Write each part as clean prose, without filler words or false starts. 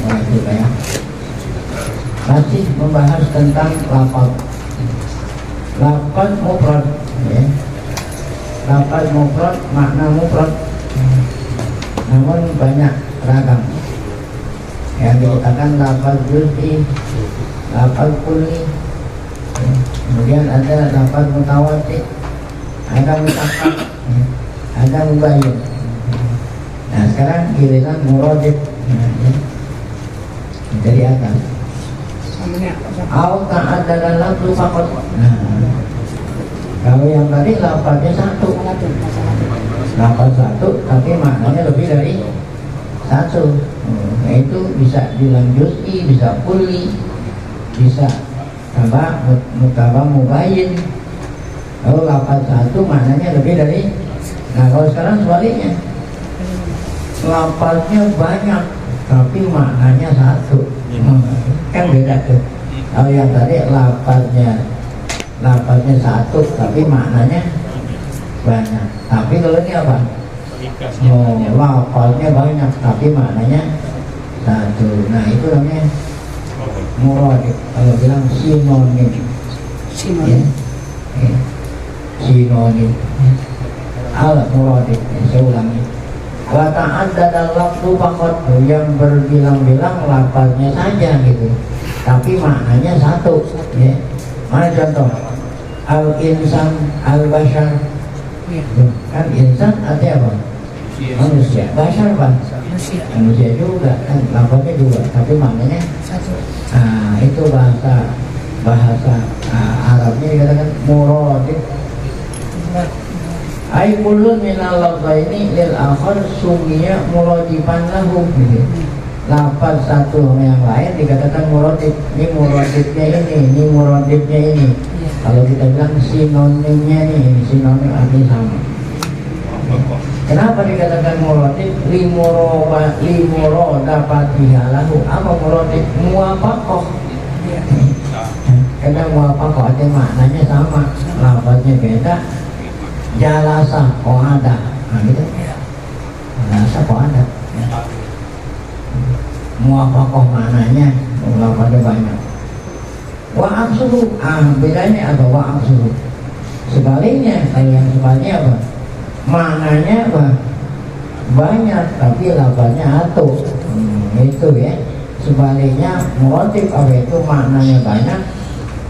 itu ya. Masih membahas tentang lafaz. Lafaz mufrad ya. Lafaz mufrad, makna mufrad namun banyak ragam. Yang dikatakan lafaz juz'i, lafaz kulli, kemudian ada lafaz mutawatir, ada mutaqqad, ada mubayyin. Nah sekarang giliran muradif. Dari atas. Au ta'addada lafzu faqat. Nah, kalau yang tadi lafaznya satu, lafaz satu, tapi maknanya lebih dari satu. Nah, itu bisa bilang juz'i, bisa kulli, bisa mubayyin. Kalau lafaz satu maknanya lebih dari. Nah kalau sekarang sebaliknya, lafaznya banyak tapi maknanya satu. Kan beda tuh. Kalau yang tadi lafaznya satu tapi maknanya banyak. Tapi kalau ini apa? Lafaznya banyak tapi maknanya satu. Nah itu namanya muradif. Kalau bilang sinonim. Sinonim. Al muradif. Saya ulangi. Wa ta'addada lafzu faqat, yang berbilang-bilang lafaznya saja gitu, tapi maknanya satu ya. Mana contoh? Al insan, al bashar. Kan insan artinya apa? Manusia. Bashar apa? Manusia juga kan, lafaznya juga tapi maknanya satu. Nah itu bahasa Arabnya dikatakan muradif. Ai kullu minal lafzaini lil akhar sumiya muradifan lahu. Lafaz satu sama yang lain dikatakan muradif. Ini muradifnya ini muradifnya ini. Kalau kita bilang sinonimnya ini sinonim artinya sama. Kenapa dikatakan muradif? Limuro dapatiha lahu. Apa muradif? Muwafaqah. Karena muwafaqah artinya maknanya sama, lafaznya beda. Jalasa qa'ada, nah gitu. Jalasa qa'ada. Muwafaqah maknanya lafaznya banyak. Wa aqsuhu, bedanya apa? Wa aqsuhu. Sebaliknya, kalau yang sebaliknya apa? Maknanya apa? Banyak tapi lafaznya satu. Itu ya. Sebaliknya muradif apa itu? Maknanya banyak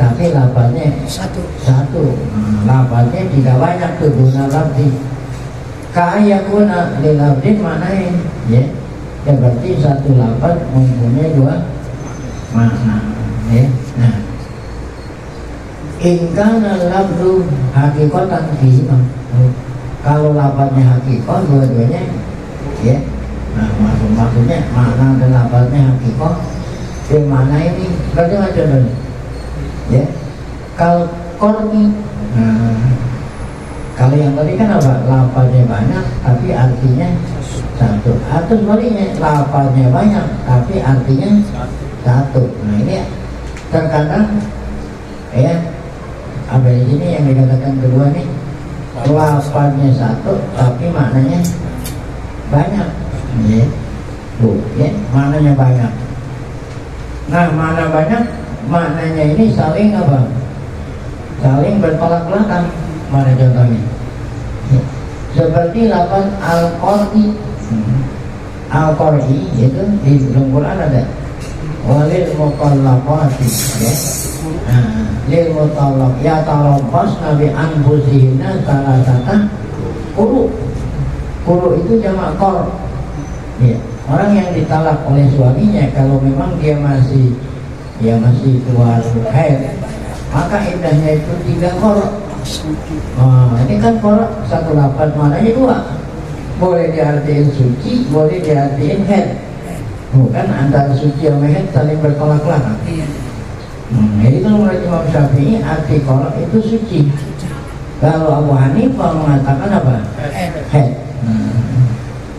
tapi lafaznya satu. Lafaznya tidak banyak tuh, guna lafzi. Ka'ayakuna li lafzin maknain ya. Ya berarti satu lafaz mempunyai dua makna ya. Nah, in kana lafzu haqiqatan fihi, kalau lafaznya haqiqah dua-duanya ya. Nah maksudnya makna dan lafaznya haqiqah. Yang mana ini berarti macam ya. Kalau korni, kalau yang tadi kan apa? Lafaznya banyak tapi artinya satu. Atau sebaliknya, lafaznya banyak tapi artinya satu. Nah ini terkadang ya, apa di sini yang dikatakan kedua nih, lafaznya satu tapi maknanya banyak ya. Ya, maknanya banyak. Nah makna banyak, maknanya ini saling apa? Saling bertolak belakang. Mana contohnya? Seperti lafaz al-qari. Al-qari itu di dalam Quran ada. Walil mutallaqati ya. Lil mutallaq ya tarabbas nabi anfusihinna salasata quru. Quru itu jamak qar. Ya, orang yang ditalak oleh suaminya kalau memang dia masih keluar haid, maka iddahnya itu 3 qara. Ini kan qara satu lafaz maknanya 2. Boleh diartikan suci, boleh diartikan haid. Bukan antara suci sama haid saling bertolak belakang. Jadi kalau menurut Imam Syafi'i arti qara itu suci. Kalau Abu Hanifah mengatakan apa? Haid.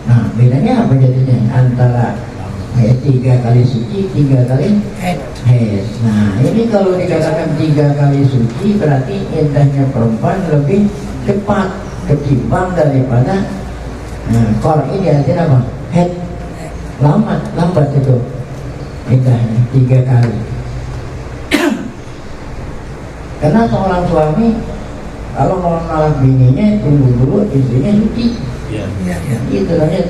Nah bedanya apa jadinya antara 3 kali suci, 3 kali haid. Nah ini kalau dikatakan 3 kali suci berarti iddahnya perempuan lebih cepat ketimbang daripada qara ini artinya apa? Haid. Lambat itu. nikahnya 3 kali. Karena seorang suami kalau mau nolak bininya tunggu dulu istrinya suci. Itu namanya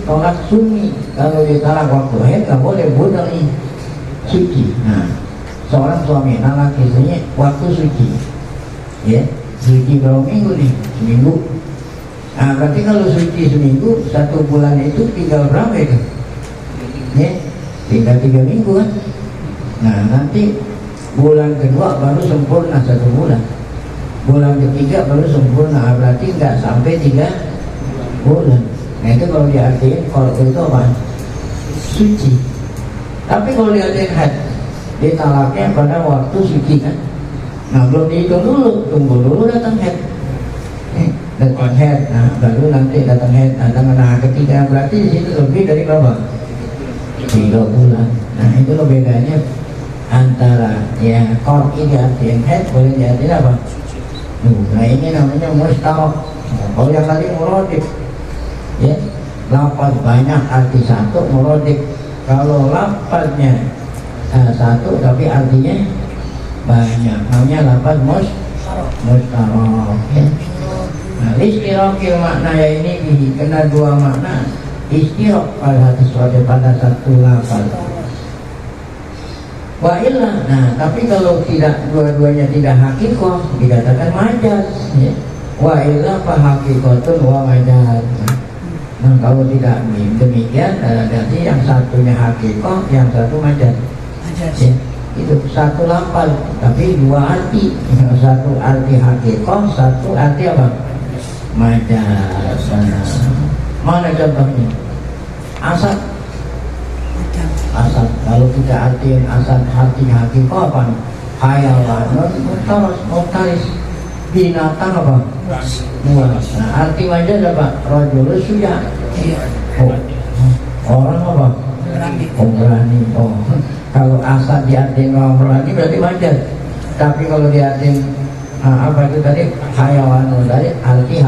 tolak sunni. Kalau ditolak waktu haid nggak boleh nih suci. Nah, seorang suami nolak istrinya waktu suci, ya suci berapa minggu nih? Seminggu. Nah, berarti kalau suci seminggu, 1 bulan itu tinggal berapa itu? Ya, tinggal 3 minggu kan? Nah, nanti bulan kedua baru sempurna 1 bulan. Bulan ketiga baru sempurna, berarti nggak sampai 3 bulan. Nah itu kalau diartikan kalau itu apa? Suci. Tapi kalau diartikan haid, ditalaknya pada waktu suci kan? Nah belum dihitung dulu, tunggu dulu datang haid. Datang haid, nah baru nanti datang haid. Nah ketika berarti di situ lebih dari berapa? 3 bulan. Nah itu loh bedanya antara ya qur'i diartikan haid, boleh diartikan apa? Nah ini namanya mustarok. Kalau yang tadi muradif, ya lafaz banyak arti satu muradif. Kalau lafaznya satu tapi artinya banyak, namanya lafaz mustarok. Ya. Nah istirokil makna ya ini kena 2 makna. Istirok pada satu lafaz. Wa illa, nah tapi kalau tidak dua-duanya tidak hakikoh dikatakan majaz, ya. Wa illa fa hakikatun wa majaz. Nah kalau tidak demikian berarti yang satunya hakikoh, yang satu majaz. Ya. Itu satu lafaz tapi 2 arti. Satu arti hakikoh, satu arti apa? Majaz. Mana contohnya? Asad. Asad, kalau kita artiin asad artinya hakikoh apa? Hayawan, mutaris, binatang apa? Buas. Nah, arti majaz apa? Rajulus suja. Orang apa? Berani. Oh, kalau asad diartiin orang berani berarti majaz. Tapi kalau diartiin apa itu tadi? Hayawan, tadi arti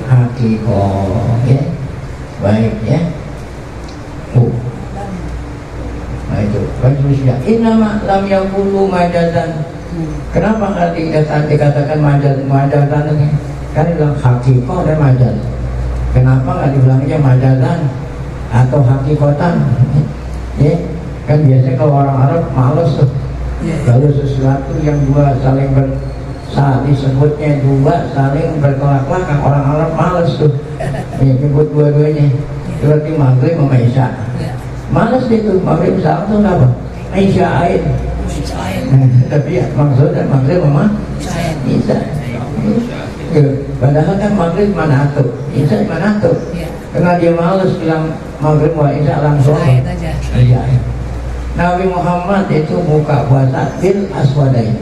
hakikoh. Ya, baik ya. Nah itu manusia inama lam yakulu majazan. Kenapa nggak dikatakan majazan ini? Kan bilang hakikoh dan majaz. Kenapa nggak dibilangnya majazan atau hakikotan? Ya kan biasanya kalau orang Arab males tuh. Kalau sesuatu yang dua saling saat disebutnya 2 saling bertolak belakang, orang Arab males tuh. Ya, nyebut dua-duanya. Berarti maghrib sama isya. Malas itu maghrib saat itu apa? Isya'ain. Tapi ya maksudnya maghrib sama isya. Padahal kan maghrib mana tuh, isya mana tuh. Karena dia malas bilang maghrib wa isya langsung. Iya. Nabi Muhammad itu buka puasa bil aswadain.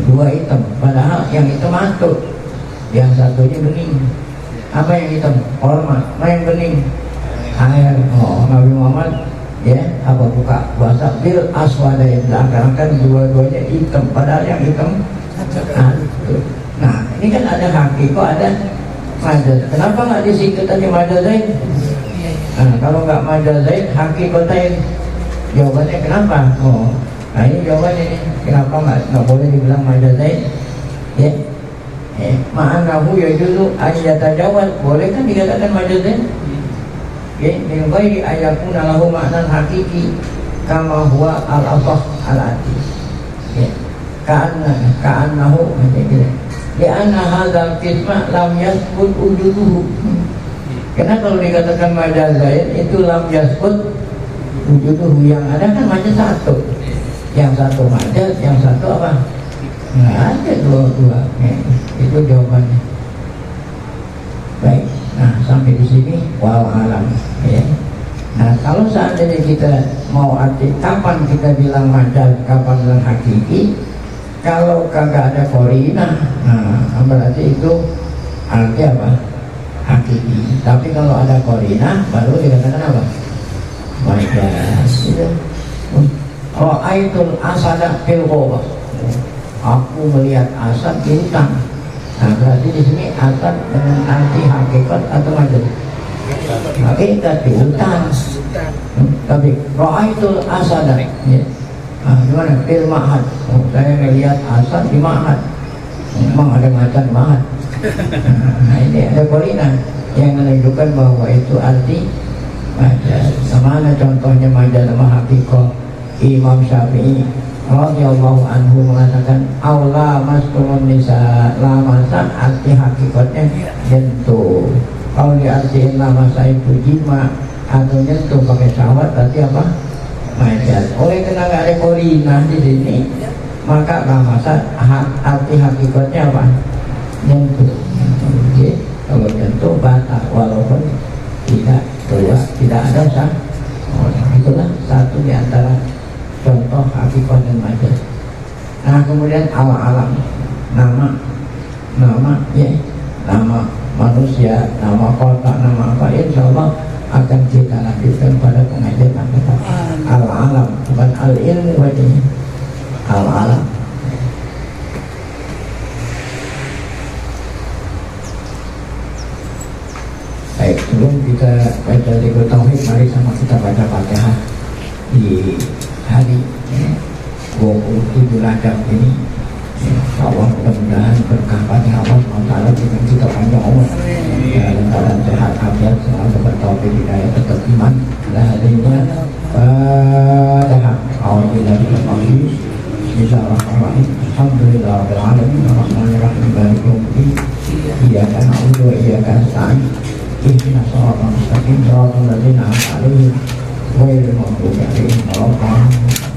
2 hitam. Padahal yang hitam mantuk, yang satunya bening. Apa yang hitam? Korma. Apa yang bening? Air. Oh, Nabi Muhammad ya apa buka puasa bil aswadain, seakan-akan dua-duanya hitam padahal yang hitam nah ini kan ada hakikoh ada majaz. Kenapa nggak disingkat aja majazain? Nah kalau nggak majazain hakikotain, jawabannya kenapa? Oh nah ini jawabannya ini kenapa nggak boleh dibilang majazain ya. Ma'anahu yajuzu ayyatajawaz, boleh kan dikatakan majazain ya, min ghairi ayakuna lahu ma'nan hakiki kama huwa al-asah al-ati ya, ka'annahu li'anna hadzal qisma lam yasbut wujuduhu. Karena kalau dikatakan majazain itu lam yasbut wujuduhu, yang ada kan majaz satu, yang satu majaz, yang satu apa? Nggak ada dua-dua ya, itu jawabannya. Baik. Nah sampai di sini wal alam ya. Nah kalau seandainya kita mau arti kapan kita bilang majaz, kapan bilang hakiki, kalau kagak ada korina, nah berarti itu arti apa? Hakiki. Tapi kalau ada korina baru dikatakan apa? Majaz. Ra'aitul asada fil ghawah. Aku melihat asad di hutan. Nah berarti di sini asad dengan arti hakikat atau majaz? Hakikat di hutan. Tapi roa itu asad ya. Gimana? Fil ma'had. Saya ngelihat asad di ma'had. Memang ada macan ma'had. Nah ini ada korinan yang menunjukkan bahwa itu arti majaz. Mana contohnya majaz sama haqiqah? Imam Syafi'i radhiyallahu anhu mengatakan aula masturun nisa la masa, arti hakikatnya nyentuh. Kalau di artiin la masa itu jima atau nyentuh pakai syahwat, berarti apa? Majaz. Oleh karena nggak ada korinah di sini, maka la masa arti hakikatnya apa? Nyentuh. Oke. Kalau nyentuh batal walaupun tidak ada sah. Itulah satu di antara contoh hakikat dan majaz. Nah kemudian alam nama ya, nama manusia, nama kota, nama apa, insya Allah akan kita lanjutkan pada pengajian kita. Al-alam bukan al-ilmu wajahnya, al-alam. Baik, sebelum kita baca zikir tauhid, mari sama kita baca Fatihah di hari 27 Rajab ini. Allah mudah-mudahan berkah Fatihah Allah SWT dengan kita panjang umur dalam keadaan sehat afiat, selalu bertauhid hidayah tetap iman dan hadinya Fatihah. Alhamdulillahirrahmanirrahim. Bismillahirrahmanirrahim. Alhamdulillahirabbil alamin arrahmanirrahim maliki yaumiddin. Iyyaka na'budu wa iyyaka nasta'in. Ihdinas siratal mustaqim, siratal ladzina an'amta 'alaihim ghairil maghdubi 'alaihim waladdallin.